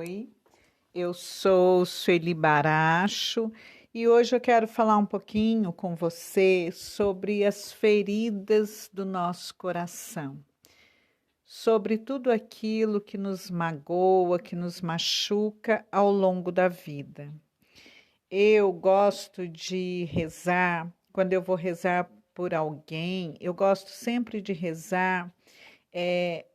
Oi, eu sou Sueli Baracho e hoje eu quero falar um pouquinho com você sobre as feridas do nosso coração, sobre tudo aquilo que nos magoa, que nos machuca ao longo da vida. Eu gosto de rezar, quando eu vou rezar por alguém, eu gosto sempre de rezar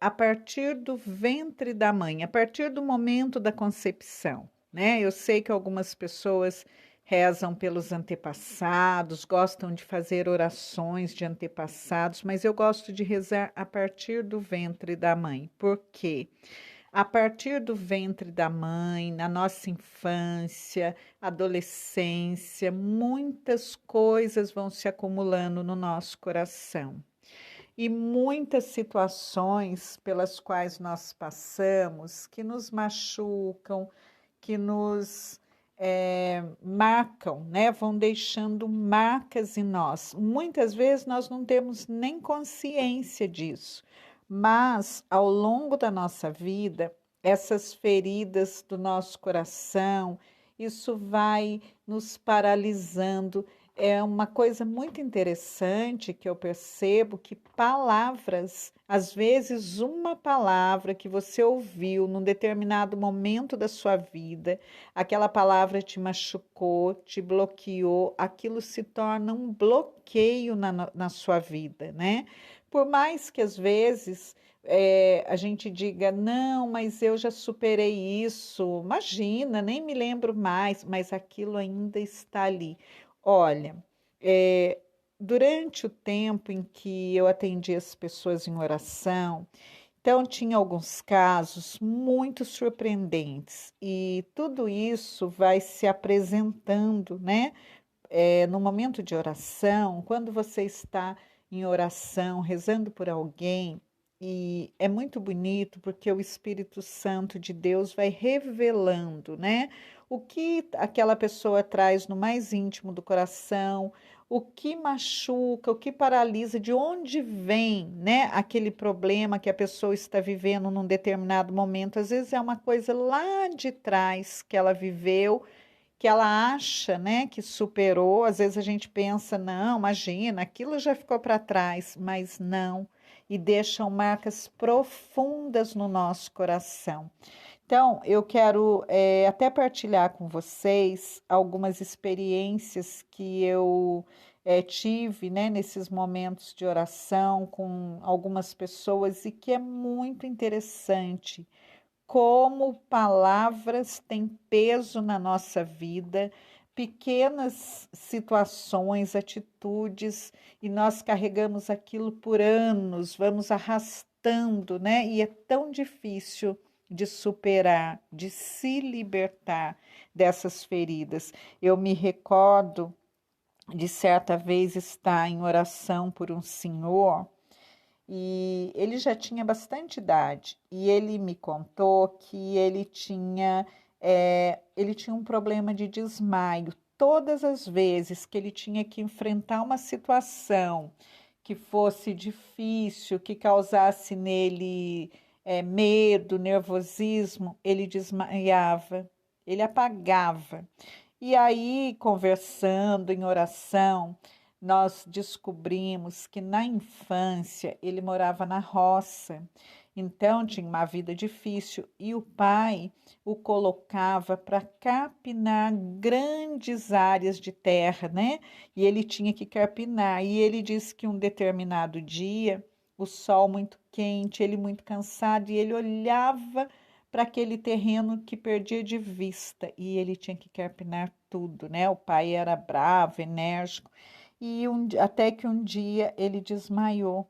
a partir do ventre da mãe, a partir do momento da concepção, né? Eu sei que algumas pessoas rezam pelos antepassados, gostam de fazer orações de antepassados, mas eu gosto de rezar a partir do ventre da mãe. Por quê? A partir do ventre da mãe, na nossa infância, adolescência, muitas coisas vão se acumulando no nosso coração. E muitas situações pelas quais nós passamos que nos machucam, que nos marcam, né? Vão deixando marcas em nós. Muitas vezes nós não temos nem consciência disso, mas ao longo da nossa vida, essas feridas do nosso coração, isso vai nos paralisando. É uma coisa muito interessante que eu percebo que palavras, às vezes uma palavra que você ouviu num determinado momento da sua vida, aquela palavra te machucou, te bloqueou, aquilo se torna um bloqueio na sua vida, né? Por mais que às vezes a gente diga, não, mas eu já superei isso, imagina, nem me lembro mais, mas aquilo ainda está ali. Olha, é, durante o tempo em que eu atendi as pessoas em oração, então tinha alguns casos muito surpreendentes e tudo isso vai se apresentando, né? No momento de oração, quando você está em oração, rezando por alguém, e é muito bonito porque o Espírito Santo de Deus vai revelando, né? O que aquela pessoa traz no mais íntimo do coração, o que machuca, o que paralisa, de onde vem, né, aquele problema que a pessoa está vivendo num determinado momento. Às vezes é uma coisa lá de trás que ela viveu, que ela acha, né, que superou. Às vezes a gente pensa, não, imagina, aquilo já ficou para trás, mas não, e deixam marcas profundas no nosso coração. Então, eu quero até partilhar com vocês algumas experiências que eu tive, né, nesses momentos de oração com algumas pessoas e que é muito interessante como palavras têm peso na nossa vida, pequenas situações, atitudes, e nós carregamos aquilo por anos, vamos arrastando, né? E é tão difícil de superar, de se libertar dessas feridas. Eu me recordo de certa vez estar em oração por um senhor e ele já tinha bastante idade e ele me contou que ele tinha um problema de desmaio. Todas as vezes que ele tinha que enfrentar uma situação que fosse difícil, que causasse nele medo, nervosismo, ele desmaiava, ele apagava. E aí, conversando em oração, nós descobrimos que na infância ele morava na roça, então tinha uma vida difícil e o pai o colocava para capinar grandes áreas de terra, né? E ele tinha que capinar. E ele disse que um determinado dia, o sol muito quente, ele muito cansado, e ele olhava para aquele terreno que perdia de vista e ele tinha que carpinar tudo, né? O pai era bravo, enérgico, e até que um dia ele desmaiou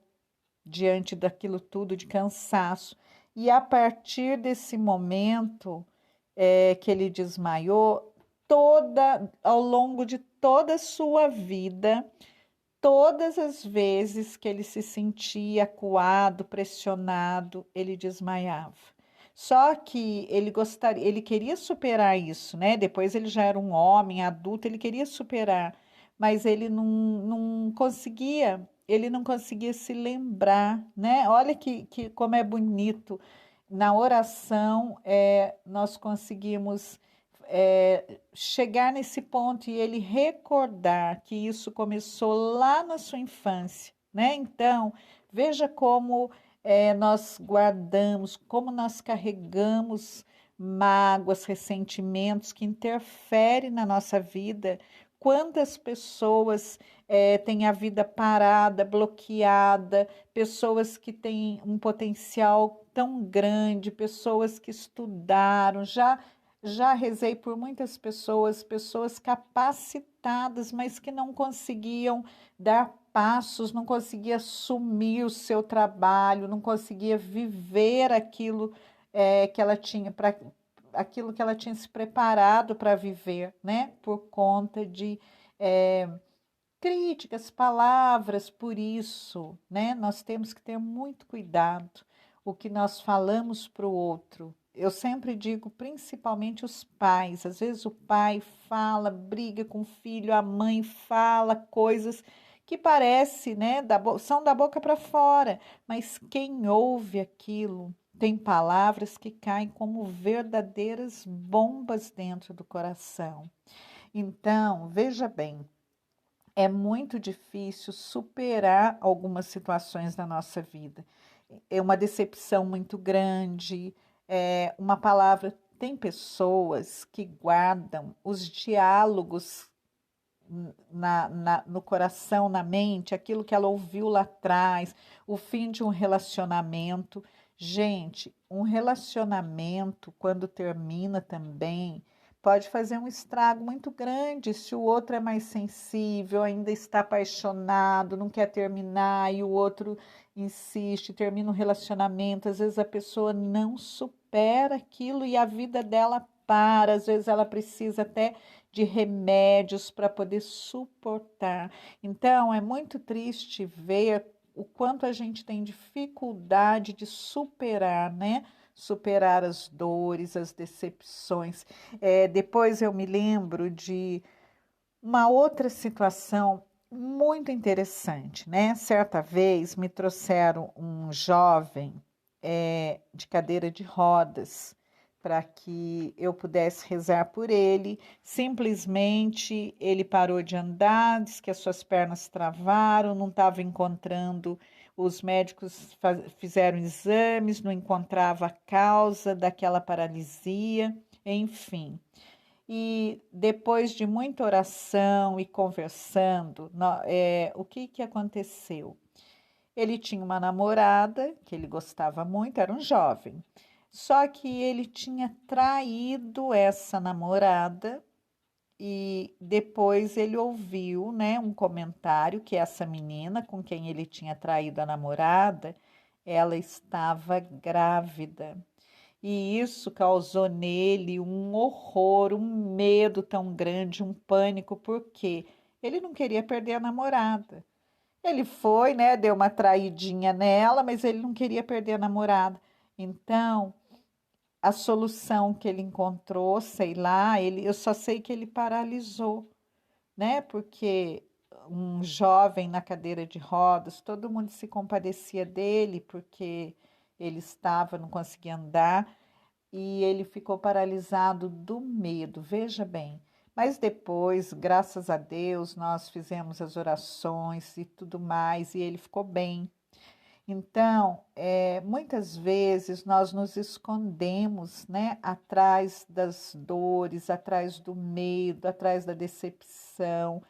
diante daquilo tudo de cansaço. E a partir desse momento que ele desmaiou, ao longo de toda a sua vida, todas as vezes que ele se sentia acuado, pressionado, ele desmaiava. Só que ele queria superar isso, né? Depois ele já era um homem adulto, ele queria superar, mas ele não conseguia se lembrar, né? Olha que como é bonito. na oração, nós conseguimos chegar nesse ponto e ele recordar que isso começou lá na sua infância, né? Então, veja como nós guardamos, como nós carregamos mágoas, ressentimentos que interferem na nossa vida. Quantas pessoas têm a vida parada, bloqueada, pessoas que têm um potencial tão grande, pessoas que estudaram, já rezei por muitas pessoas, pessoas capacitadas, mas que não conseguiam dar passos, não conseguia assumir o seu trabalho, não conseguia viver aquilo que ela tinha para aquilo que ela tinha se preparado para viver, né? Por conta de críticas, palavras, por isso, né? Nós temos que ter muito cuidado o que nós falamos para o outro. Eu sempre digo, principalmente os pais. Às vezes o pai fala, briga com o filho, a mãe fala coisas que parece, né, são da boca para fora, mas quem ouve aquilo tem palavras que caem como verdadeiras bombas dentro do coração. Então, veja bem, é muito difícil superar algumas situações da nossa vida. É uma decepção muito grande, uma palavra. Tem pessoas que guardam os diálogos no coração, na mente, aquilo que ela ouviu lá atrás, o fim de um relacionamento. Gente, um relacionamento, quando termina também, pode fazer um estrago muito grande se o outro é mais sensível, ainda está apaixonado, não quer terminar e o outro insiste, termina o relacionamento. Às vezes a pessoa não supera aquilo e a vida dela para, às vezes ela precisa até de remédios para poder suportar. Então, é muito triste ver o quanto a gente tem dificuldade de superar, né? Superar as dores, as decepções. Depois eu me lembro de uma outra situação muito interessante, né? Certa vez me trouxeram um jovem de cadeira de rodas para que eu pudesse rezar por ele. Simplesmente ele parou de andar, disse que as suas pernas travaram, não estava encontrando. Os médicos fizeram exames, não encontrava a causa daquela paralisia, enfim. E depois de muita oração e conversando, o que aconteceu? Ele tinha uma namorada que ele gostava muito, era um jovem. Só que ele tinha traído essa namorada e depois ele ouviu, né, um comentário que essa menina com quem ele tinha traído a namorada, ela estava grávida. E isso causou nele um horror, um medo tão grande, um pânico, porque ele não queria perder a namorada. Ele foi, né, deu uma traidinha nela, mas ele não queria perder a namorada. Então, a solução que ele encontrou, sei lá, eu só sei que ele paralisou, né? Porque um jovem na cadeira de rodas, todo mundo se compadecia dele porque ele estava, não conseguia andar e ele ficou paralisado do medo, veja bem. Mas depois, graças a Deus, nós fizemos as orações e tudo mais, e ele ficou bem. Então, muitas vezes nós nos escondemos, né, atrás das dores, atrás do medo, atrás da decepção.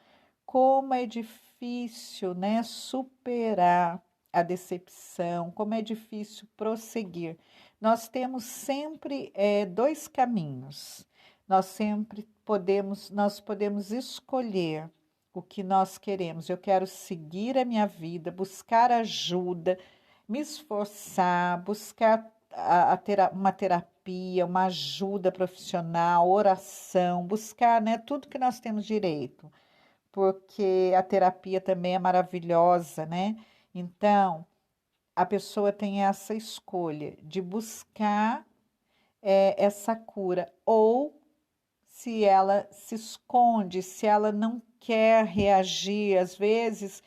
Como é difícil, né, superar a decepção, como é difícil prosseguir. Nós temos sempre dois caminhos. Nós podemos escolher o que nós queremos. Eu quero seguir a minha vida, buscar ajuda, me esforçar, buscar uma terapia, uma ajuda profissional, oração, buscar, né, tudo que nós temos direito, porque a terapia também é maravilhosa, né? Então, a pessoa tem essa escolha de buscar essa cura, ou se ela se esconde, se ela não quer reagir, às vezes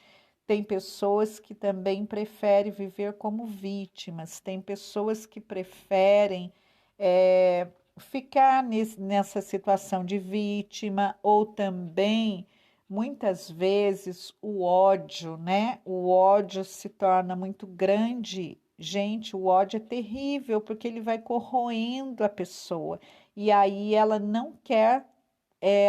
Tem pessoas que também preferem viver como vítimas, tem pessoas que preferem ficar nessa situação de vítima, ou também, muitas vezes, o ódio, né? O ódio se torna muito grande. Gente, o ódio é terrível porque ele vai corroendo a pessoa e aí ela não quer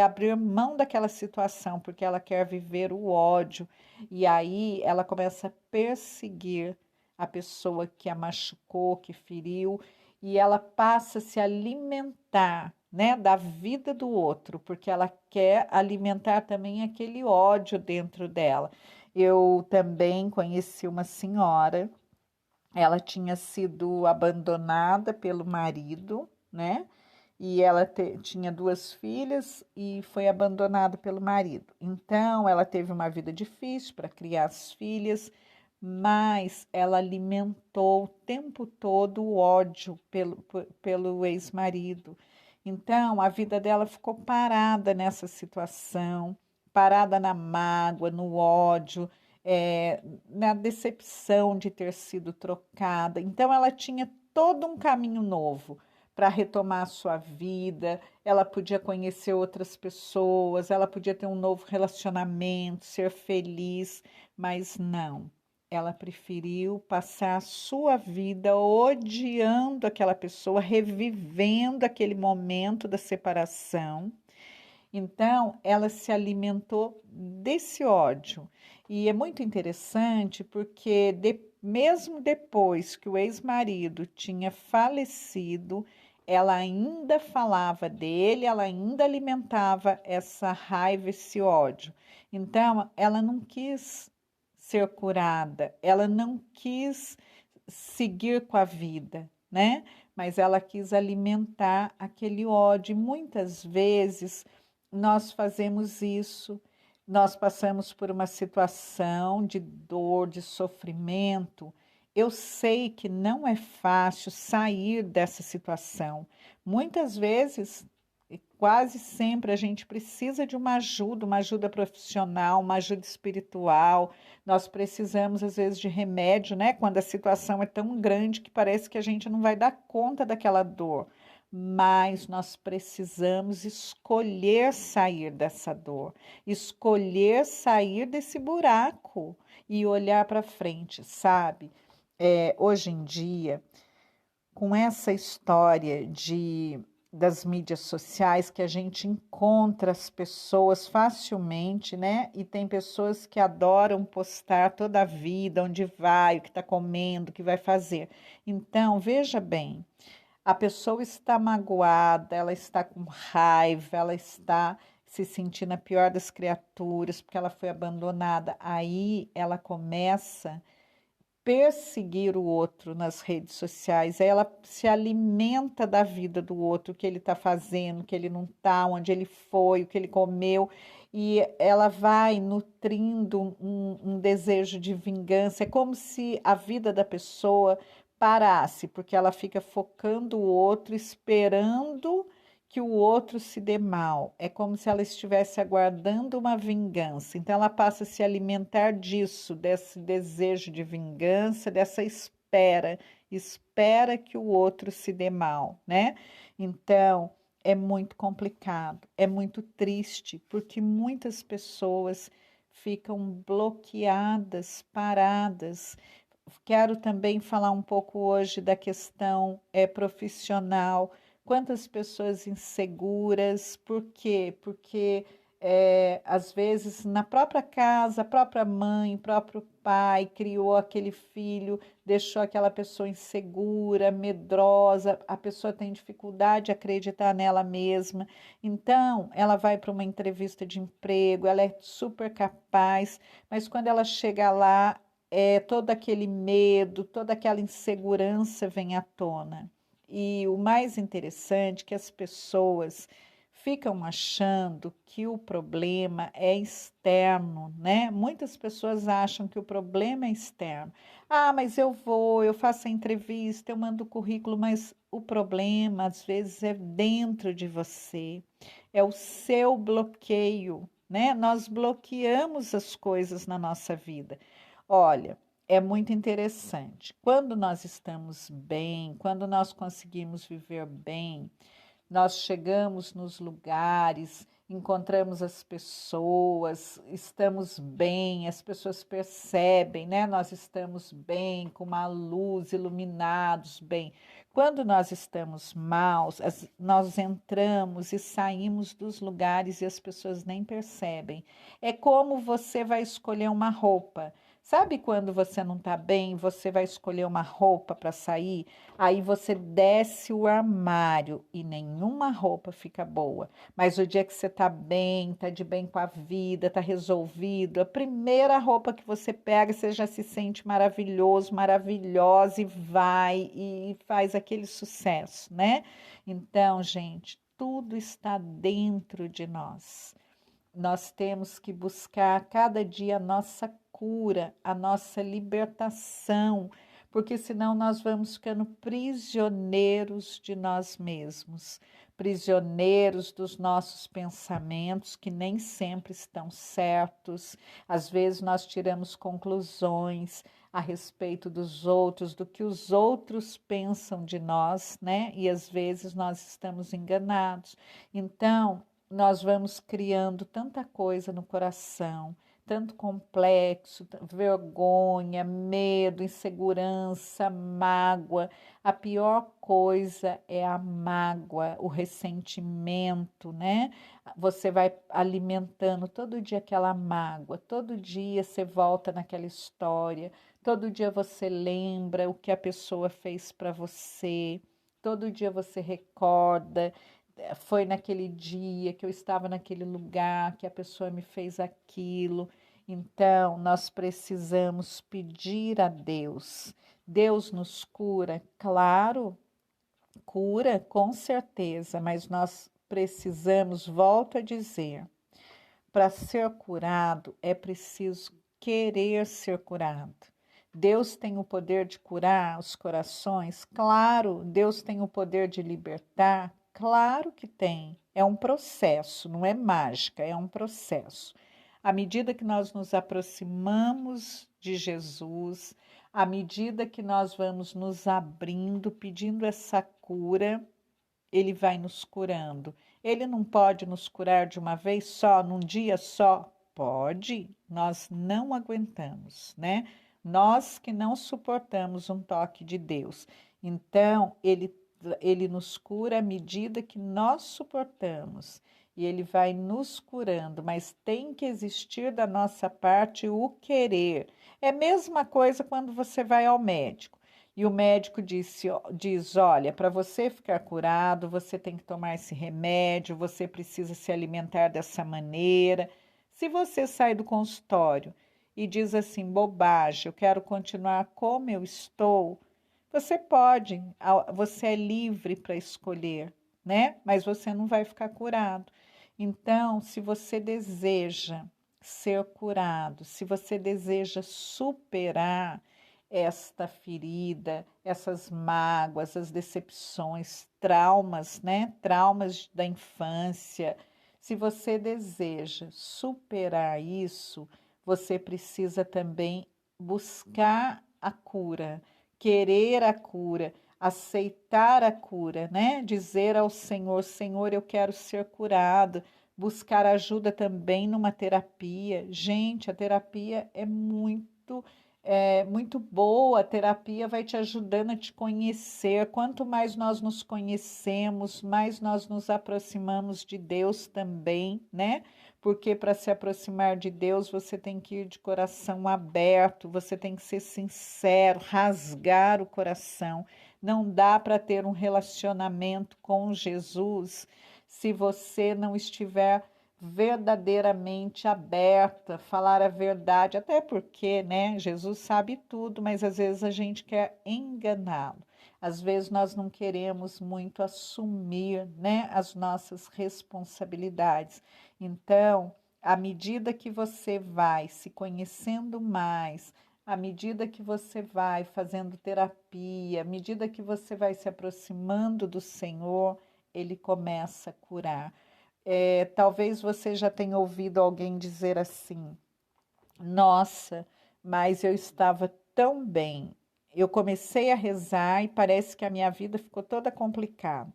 abrir mão daquela situação, porque ela quer viver o ódio, e aí ela começa a perseguir a pessoa que a machucou, que feriu, e ela passa a se alimentar, né, da vida do outro, porque ela quer alimentar também aquele ódio dentro dela. Eu também conheci uma senhora, ela tinha sido abandonada pelo marido, né? E ela tinha duas filhas e foi abandonada pelo marido. Então, ela teve uma vida difícil para criar as filhas, mas ela alimentou o tempo todo o ódio pelo ex-marido. Então, a vida dela ficou parada nessa situação, parada na mágoa, no ódio, na decepção de ter sido trocada. Então, ela tinha todo um caminho novo para retomar a sua vida, ela podia conhecer outras pessoas, ela podia ter um novo relacionamento, ser feliz, mas não. Ela preferiu passar a sua vida odiando aquela pessoa, revivendo aquele momento da separação. Então, ela se alimentou desse ódio. E é muito interessante porque, mesmo depois que o ex-marido tinha falecido, ela ainda falava dele, ela ainda alimentava essa raiva, esse ódio. Então, ela não quis ser curada, ela não quis seguir com a vida, né? Mas ela quis alimentar aquele ódio. E muitas vezes nós fazemos isso, nós passamos por uma situação de dor, de sofrimento. Eu sei que não é fácil sair dessa situação. Muitas vezes, e quase sempre, a gente precisa de uma ajuda profissional, uma ajuda espiritual. Nós precisamos, às vezes, de remédio, né? Quando a situação é tão grande que parece que a gente não vai dar conta daquela dor. Mas nós precisamos escolher sair dessa dor, escolher sair desse buraco e olhar para frente, sabe? Hoje em dia, com essa história das mídias sociais, que a gente encontra as pessoas facilmente, né? E tem pessoas que adoram postar toda a vida, onde vai, o que está comendo, o que vai fazer. Então, veja bem, a pessoa está magoada, ela está com raiva, ela está se sentindo a pior das criaturas, porque ela foi abandonada. Aí ela começa perseguir o outro nas redes sociais, aí ela se alimenta da vida do outro, o que ele está fazendo, o que ele não está, onde ele foi, o que ele comeu, e ela vai nutrindo um desejo de vingança. É como se a vida da pessoa parasse, porque ela fica focando o outro, esperando que o outro se dê mal. É como se ela estivesse aguardando uma vingança. Então, ela passa a se alimentar disso, desse desejo de vingança, dessa espera, espera que o outro se dê mal, né? Então, é muito complicado, é muito triste, porque muitas pessoas ficam bloqueadas, paradas. Quero também falar um pouco hoje da questão profissional. Quantas pessoas inseguras, por quê? Porque às vezes na própria casa, a própria mãe, o próprio pai criou aquele filho, deixou aquela pessoa insegura, medrosa, a pessoa tem dificuldade de acreditar nela mesma. Então, ela vai para uma entrevista de emprego, ela é super capaz, mas quando ela chega lá, todo aquele medo, toda aquela insegurança vem à tona. E o mais interessante é que as pessoas ficam achando que o problema é externo, né? Muitas pessoas acham que o problema é externo. Ah, mas eu faço a entrevista, eu mando o currículo, mas o problema às vezes é dentro de você, é o seu bloqueio, né? Nós bloqueamos as coisas na nossa vida. Olha, é muito interessante. Quando nós estamos bem, quando nós conseguimos viver bem, nós chegamos nos lugares, encontramos as pessoas, estamos bem, as pessoas percebem, né? Nós estamos bem, com uma luz, iluminados, bem. Quando nós estamos maus, nós entramos e saímos dos lugares e as pessoas nem percebem. É como você vai escolher uma roupa. Sabe quando você não está bem, você vai escolher uma roupa para sair? Aí você desce o armário e nenhuma roupa fica boa. Mas o dia que você está bem, está de bem com a vida, está resolvido, a primeira roupa que você pega, você já se sente maravilhoso, maravilhosa e vai e faz aquele sucesso, né? Então, gente, tudo está dentro de nós. Nós temos que buscar cada dia a nossa cura, a nossa libertação, porque senão nós vamos ficando prisioneiros de nós mesmos, prisioneiros dos nossos pensamentos que nem sempre estão certos. Às vezes nós tiramos conclusões a respeito dos outros, do que os outros pensam de nós, né? E às vezes nós estamos enganados. Então, nós vamos criando tanta coisa no coração, tanto complexo, vergonha, medo, insegurança, mágoa. A pior coisa é a mágoa, o ressentimento, né? Você vai alimentando todo dia aquela mágoa, todo dia você volta naquela história, todo dia você lembra o que a pessoa fez para você, todo dia você recorda. Foi naquele dia que eu estava naquele lugar, que a pessoa me fez aquilo. Então, nós precisamos pedir a Deus. Deus nos cura, claro, cura com certeza, mas nós precisamos, volto a dizer, para ser curado é preciso querer ser curado. Deus tem o poder de curar os corações? Claro. Deus tem o poder de libertar? Claro que tem. É um processo, não é mágica, é um processo. À medida que nós nos aproximamos de Jesus, à medida que nós vamos nos abrindo, pedindo essa cura, ele vai nos curando. Ele não pode nos curar de uma vez só, num dia só? Pode, nós não aguentamos, né? Nós que não suportamos um toque de Deus. Então, ele nos cura à medida que nós suportamos. E ele vai nos curando, mas tem que existir da nossa parte o querer. É a mesma coisa quando você vai ao médico. E o médico diz: olha, para você ficar curado, você tem que tomar esse remédio, você precisa se alimentar dessa maneira. Se você sai do consultório e diz assim, bobagem, eu quero continuar como eu estou, você pode, você é livre para escolher, né? Mas você não vai ficar curado. Então, se você deseja ser curado, se você deseja superar esta ferida, essas mágoas, as decepções, traumas, né? Traumas da infância. Se você deseja superar isso, você precisa também buscar a cura, querer a cura, aceitar a cura, né? Dizer ao Senhor: Senhor, eu quero ser curado. Buscar ajuda também numa terapia. Gente, a terapia muito boa, a terapia vai te ajudando a te conhecer. Quanto mais nós nos conhecemos, mais nós nos aproximamos de Deus também, né? Porque para se aproximar de Deus, você tem que ir de coração aberto, você tem que ser sincero, rasgar o coração. Não dá para ter um relacionamento com Jesus se você não estiver verdadeiramente aberta, falar a verdade, até porque, né, Jesus sabe tudo, mas às vezes a gente quer enganá-lo. Às vezes nós não queremos muito assumir, né, as nossas responsabilidades. Então, à medida que você vai se conhecendo mais, à medida que você vai fazendo terapia, à medida que você vai se aproximando do Senhor, ele começa a curar. Talvez você já tenha ouvido alguém dizer assim: nossa, mas eu estava tão bem. Eu comecei a rezar e parece que a minha vida ficou toda complicada.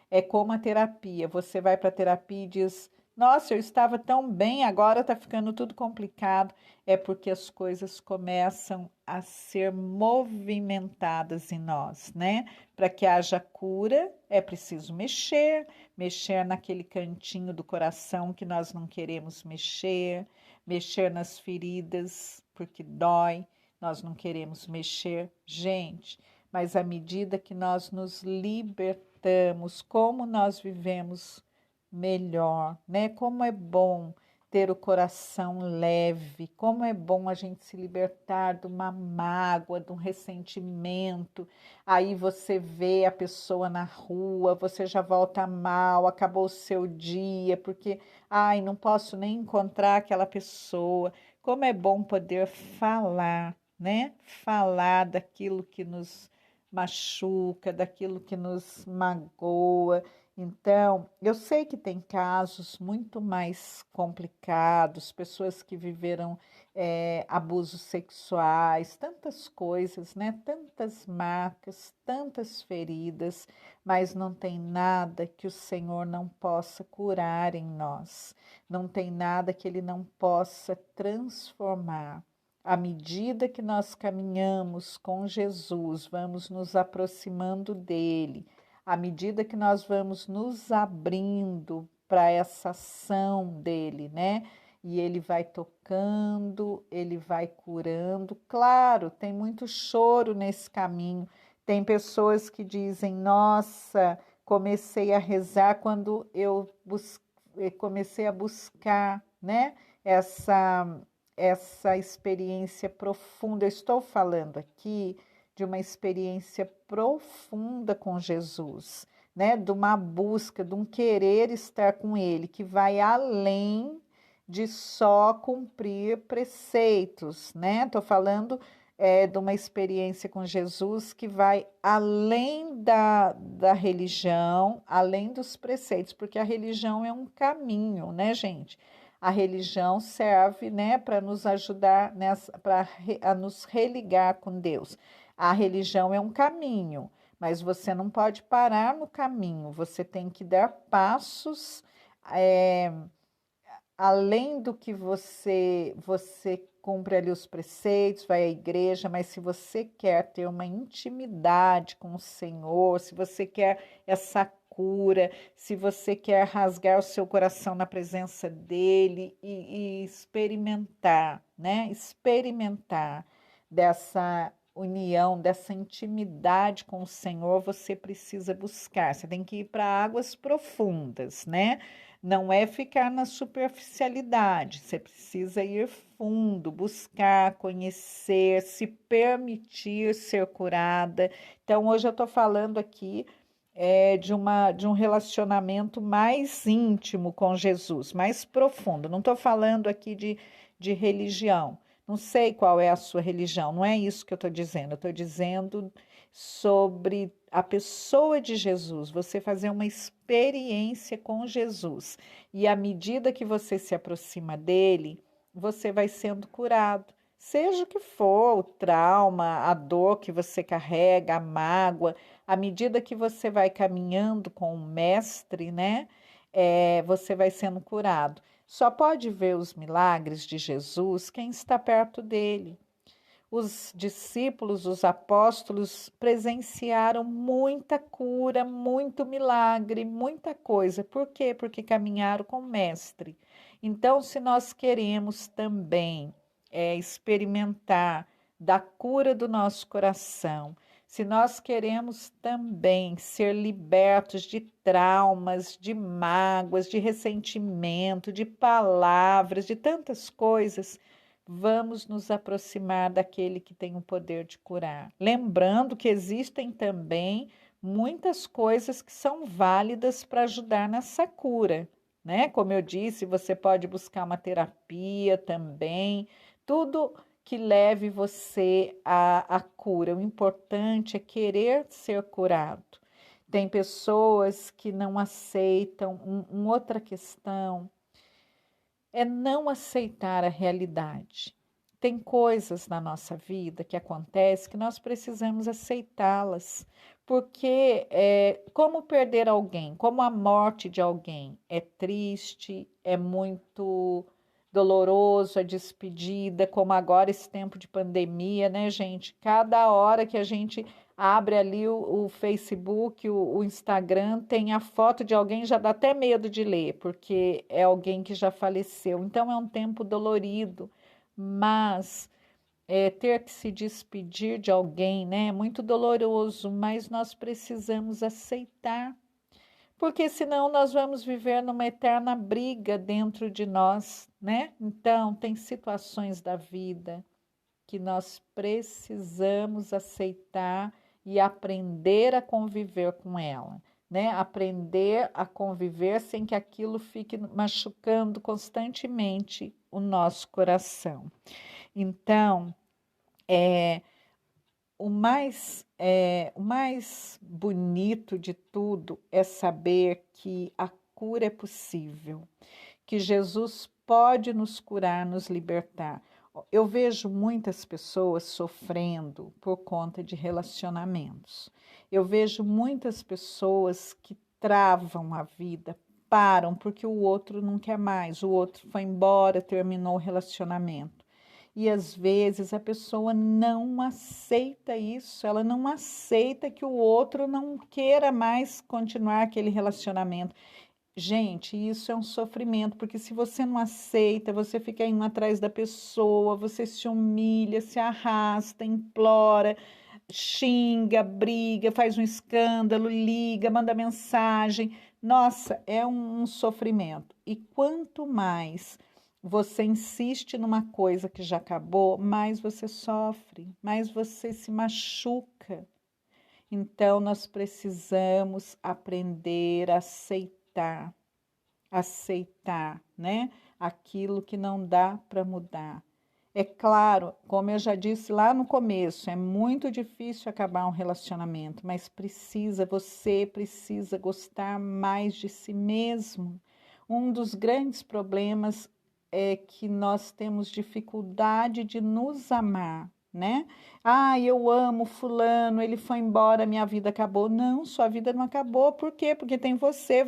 É como a terapia. Você vai para a terapia e diz: nossa, eu estava tão bem, agora está ficando tudo complicado. É porque as coisas começam a ser movimentadas em nós, né? Para que haja cura, é preciso mexer, mexer naquele cantinho do coração que nós não queremos mexer, mexer nas feridas, porque dói, nós não queremos mexer. Gente, mas à medida que nós nos libertamos, como nós vivemos melhor, né? Como é bom ter o coração leve, como é bom a gente se libertar de uma mágoa, de um ressentimento. Aí você vê a pessoa na rua, você já volta mal, acabou o seu dia, porque, ai, não posso nem encontrar aquela pessoa. Como é bom poder falar, né? Falar daquilo que nos machuca, daquilo que nos magoa. Então, eu sei que tem casos muito mais complicados, pessoas que viveram abusos sexuais, tantas coisas, né? Tantas marcas, tantas feridas, mas não tem nada que o Senhor não possa curar em nós, não tem nada que Ele não possa transformar. À medida que nós caminhamos com Jesus, vamos nos aproximando dele, à medida que nós vamos nos abrindo para essa ação dele, né? E ele vai tocando, ele vai curando. Claro, tem muito choro nesse caminho. Tem pessoas que dizem: nossa, comecei a rezar quando comecei a buscar, né? Essa essa experiência profunda. Eu estou falando aqui de uma experiência profunda com Jesus, né? De uma busca, de um querer estar com Ele, que vai além de só cumprir preceitos, né? Estou falando de uma experiência com Jesus que vai além da religião, além dos preceitos, porque a religião é um caminho, né, gente? A religião serve, né, para nos ajudar a nos religar com Deus. A religião é um caminho, mas você não pode parar no caminho, você tem que dar passos além do que você cumpre ali os preceitos, vai à igreja, mas se você quer ter uma intimidade com o Senhor, se você quer essa cura, se você quer rasgar o seu coração na presença dele e experimentar, né? Experimentar dessa união, dessa intimidade com o Senhor, você precisa buscar. Você tem que ir para águas profundas, né? Não é ficar na superficialidade, você precisa ir fundo, buscar, conhecer, se permitir ser curada. Então, hoje eu estou falando aqui de um relacionamento mais íntimo com Jesus, mais profundo. Não estou falando aqui de religião. Não sei qual é a sua religião, não é isso que eu estou dizendo. Eu estou dizendo sobre a pessoa de Jesus, você fazer uma experiência com Jesus. E à medida que você se aproxima dele, você vai sendo curado. Seja o que for, o trauma, a dor que você carrega, a mágoa, à medida que você vai caminhando com o mestre, né? Você vai sendo curado. Só pode ver os milagres de Jesus quem está perto dele. Os discípulos, os apóstolos presenciaram muita cura, muito milagre, muita coisa. Por quê? Porque caminharam com o Mestre. Então, se nós queremos também experimentar da cura do nosso coração, se nós queremos também ser libertos de traumas, de mágoas, de ressentimento, de palavras, de tantas coisas, vamos nos aproximar daquele que tem o poder de curar. Lembrando que existem também muitas coisas que são válidas para ajudar nessa cura, né? Como eu disse, você pode buscar uma terapia também, tudo que leve você à cura. O importante é querer ser curado. Tem pessoas que não aceitam. Outra questão é não aceitar a realidade. Tem coisas na nossa vida que acontecem que nós precisamos aceitá-las, porque como perder alguém, como a morte de alguém, é triste, é muito doloroso a despedida, como agora esse tempo de pandemia, né, gente? Cada hora que a gente abre ali o Facebook, o Instagram, tem a foto de alguém, já dá até medo de ler, porque é alguém que já faleceu. Então é um tempo dolorido, mas ter que se despedir de alguém, né, é muito doloroso, mas nós precisamos aceitar, porque senão nós vamos viver numa eterna briga dentro de nós, né? Então, tem situações da vida que nós precisamos aceitar e aprender a conviver com ela, né? Aprender a conviver sem que aquilo fique machucando constantemente o nosso coração. Então, o mais bonito de tudo é saber que a cura é possível, que Jesus pode nos curar, nos libertar. Eu vejo muitas pessoas sofrendo por conta de relacionamentos. Eu vejo muitas pessoas que travam a vida, param porque o outro não quer mais, o outro foi embora, terminou o relacionamento. E às vezes a pessoa não aceita isso, ela não aceita que o outro não queira mais continuar aquele relacionamento. Gente, isso é um sofrimento, porque se você não aceita, você fica indo atrás da pessoa, você se humilha, se arrasta, implora, xinga, briga, faz um escândalo, liga, manda mensagem. Nossa, é um sofrimento. E quanto mais você insiste numa coisa que já acabou, mais você sofre, mais você se machuca. Então, nós precisamos aprender a aceitar, né? Aquilo que não dá para mudar. É claro, como eu já disse lá no começo, é muito difícil acabar um relacionamento, mas você precisa gostar mais de si mesmo. Um dos grandes problemas é que nós temos dificuldade de nos amar, né? Ah, eu amo fulano, ele foi embora, minha vida acabou. Não, sua vida não acabou. Por quê? Porque tem você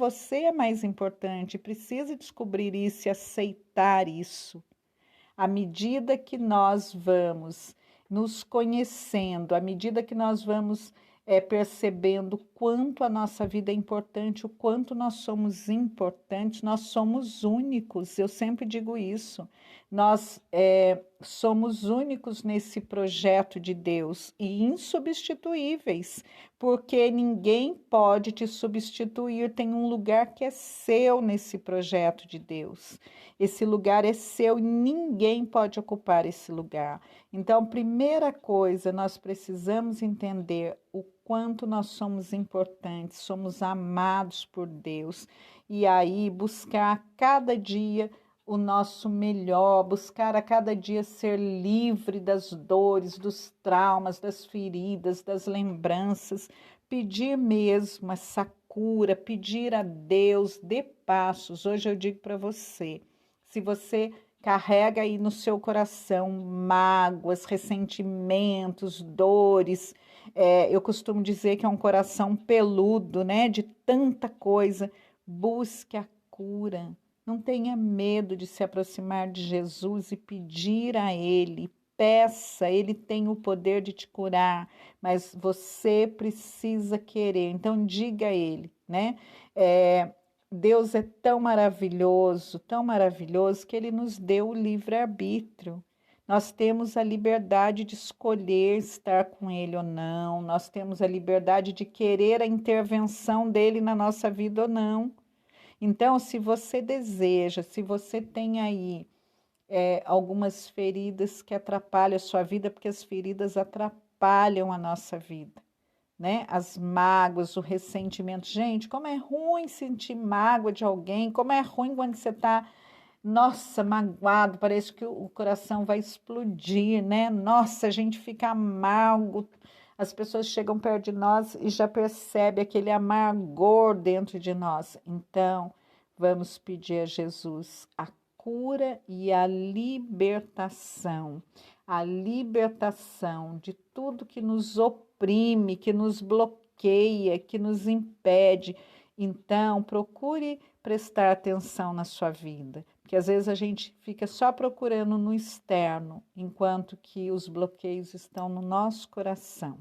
é mais importante. Precisa descobrir isso e aceitar isso. À medida que nós vamos nos conhecendo, à medida que nós vamos percebendo o quanto a nossa vida é importante, o quanto nós somos importantes, nós somos únicos. Eu sempre digo isso. Nós somos únicos nesse projeto de Deus e insubstituíveis, porque ninguém pode te substituir. Tem um lugar que é seu nesse projeto de Deus. Esse lugar é seu e ninguém pode ocupar esse lugar. Então, primeira coisa, nós precisamos entender o quanto nós somos importantes, somos amados por Deus. E aí, buscar a cada dia o nosso melhor, buscar a cada dia ser livre das dores, dos traumas, das feridas, das lembranças, pedir mesmo essa cura, pedir a Deus, dê passos. Hoje eu digo para você, se você carrega aí no seu coração mágoas, ressentimentos, dores, eu costumo dizer que é um coração peludo, né? De tanta coisa, busque a cura. Não tenha medo de se aproximar de Jesus e pedir a Ele. Peça, Ele tem o poder de te curar, mas você precisa querer. Então, diga a Ele, né? Deus é tão maravilhoso que Ele nos deu o livre-arbítrio. Nós temos a liberdade de escolher estar com Ele ou não, nós temos a liberdade de querer a intervenção dEle na nossa vida ou não. Então, se você deseja, se você tem aí algumas feridas que atrapalham a sua vida, porque as feridas atrapalham a nossa vida, né? As mágoas, o ressentimento. Gente, como é ruim sentir mágoa de alguém, como é ruim quando você está, nossa, magoado, parece que o coração vai explodir, né? Nossa, a gente fica amargo, As pessoas chegam perto de nós e já percebem aquele amargor dentro de nós. Então, vamos pedir a Jesus a cura e a libertação de tudo que nos oprime, que nos bloqueia, que nos impede. Então, procure prestar atenção na sua vida, porque às vezes a gente fica só procurando no externo, enquanto que os bloqueios estão no nosso coração.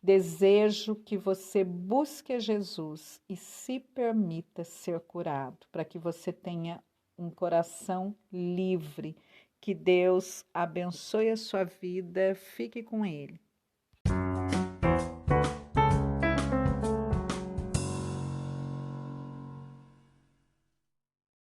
Desejo que você busque a Jesus e se permita ser curado, para que você tenha um coração livre. Que Deus abençoe a sua vida. Fique com Ele.